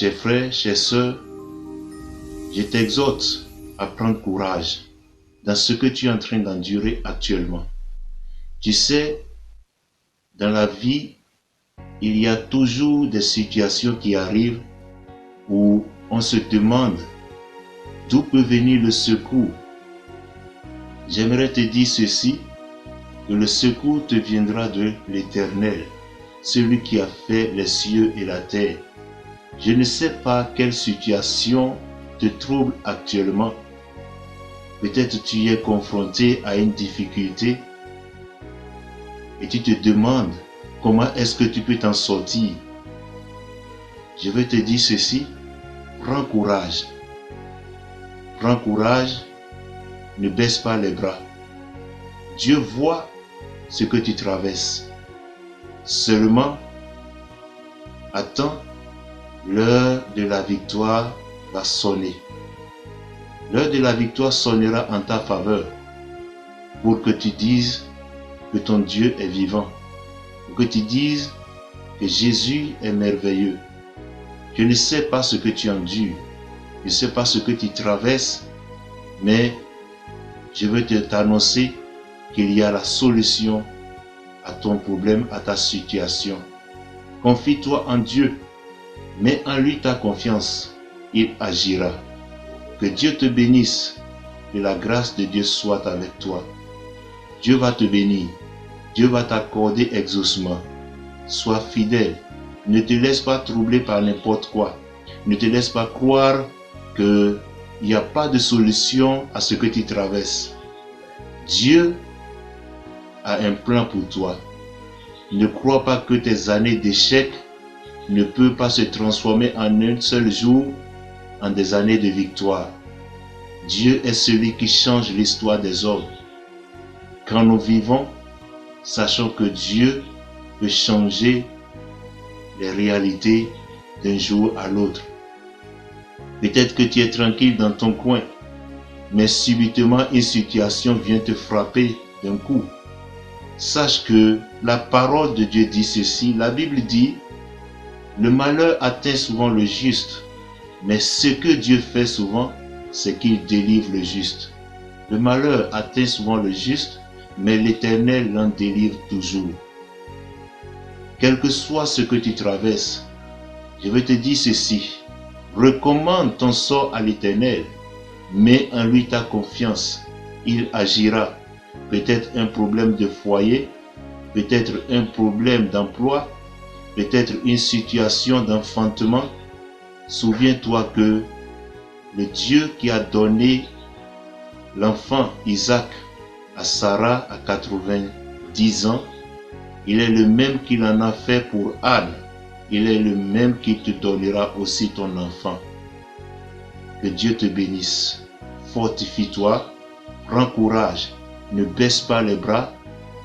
Chers frères, chères sœurs, je t'exhorte à prendre courage dans ce que tu es en train d'endurer actuellement. Tu sais, dans la vie, il y a toujours des situations qui arrivent où on se demande d'où peut venir le secours. J'aimerais te dire ceci, que le secours te viendra de l'Éternel, celui qui a fait les cieux et la terre. Je ne sais pas quelle situation te trouble actuellement. Peut-être tu es confronté à une difficulté et tu te demandes comment est-ce que tu peux t'en sortir. Je veux te dire ceci, prends courage. Prends courage, ne baisse pas les bras. Dieu voit ce que tu traverses. Seulement, attends, l'heure de la victoire va sonner. L'heure de la victoire sonnera en ta faveur pour que tu dises que ton Dieu est vivant, pour que tu dises que Jésus est merveilleux. Je ne sais pas ce que tu endures, je ne sais pas ce que tu traverses, mais je veux t'annoncer qu'il y a la solution à ton problème, à ta situation. Confie-toi en Dieu, mets en lui ta confiance, il agira. Que Dieu te bénisse, que la grâce de Dieu soit avec toi. Dieu va te bénir, Dieu va t'accorder exaucement. Sois fidèle, ne te laisse pas troubler par n'importe quoi. Ne te laisse pas croire qu'il n'y a pas de solution à ce que tu traverses. Dieu a un plan pour toi. Ne crois pas que tes années d'échec ne peuvent pas se transformer en un seul jour en des années de victoire. Dieu est celui qui change l'histoire des hommes. Quand nous vivons, sachons que Dieu peut changer les réalités d'un jour à l'autre. Peut-être que tu es tranquille dans ton coin, mais subitement une situation vient te frapper d'un coup. Sache que la parole de Dieu dit ceci, la Bible dit, le malheur atteint souvent le juste, mais ce que Dieu fait souvent, c'est qu'il délivre le juste. Le malheur atteint souvent le juste, mais l'Éternel l'en délivre toujours. Quel que soit ce que tu traverses, je veux te dire ceci, recommande ton sort à l'Éternel, mets en lui ta confiance, il agira. Peut-être un problème de foyer, peut-être un problème d'emploi, peut-être une situation d'enfantement. Souviens-toi que le Dieu qui a donné l'enfant Isaac à Sarah à 90 ans, il est le même qu'il en a fait pour Anne. Il est le même qui te donnera aussi ton enfant. Que Dieu te bénisse. Fortifie-toi, prends courage, ne baisse pas les bras,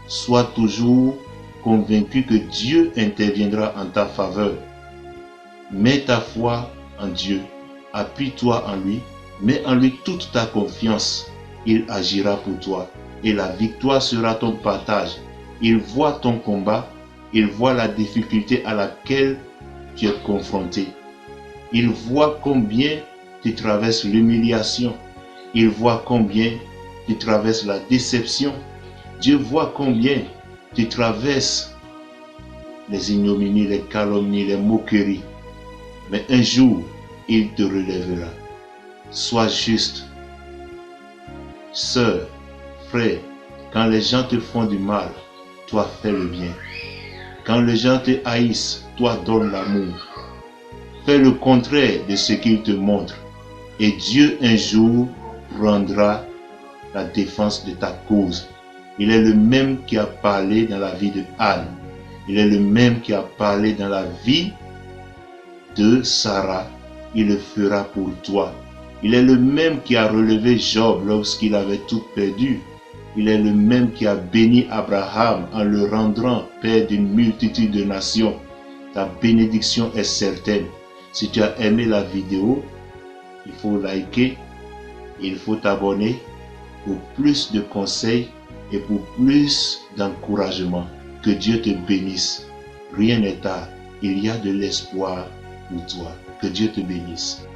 sois toujours convaincu que Dieu interviendra en ta faveur. Mets ta foi en Dieu, appuie-toi en lui, mets en lui toute ta confiance. Il agira pour toi et la victoire sera ton partage. Il voit ton combat, il voit la difficulté à laquelle tu es confronté. Il voit combien tu traverses l'humiliation. Il voit combien tu traverses la déception. Dieu voit combien tu traverses les ignominies, les calomnies, les moqueries. Mais un jour, il te relèvera. Sois juste. Sœur, frère, quand les gens te font du mal, toi fais le bien. Quand les gens te haïssent, toi donne l'amour. Fais le contraire de ce qu'ils te montrent. Et Dieu un jour prendra la défense de ta cause. Il est le même qui a parlé dans la vie de Anne. Il est le même qui a parlé dans la vie de Sarah. Il le fera pour toi. Il est le même qui a relevé Job lorsqu'il avait tout perdu. Il est le même qui a béni Abraham en le rendant père d'une multitude de nations. Ta bénédiction est certaine. Si tu as aimé la vidéo, il faut liker, il faut t'abonner pour plus de conseils et pour plus d'encouragement. Que Dieu te bénisse. Rien n'est tard. Il y a de l'espoir pour toi. Que Dieu te bénisse.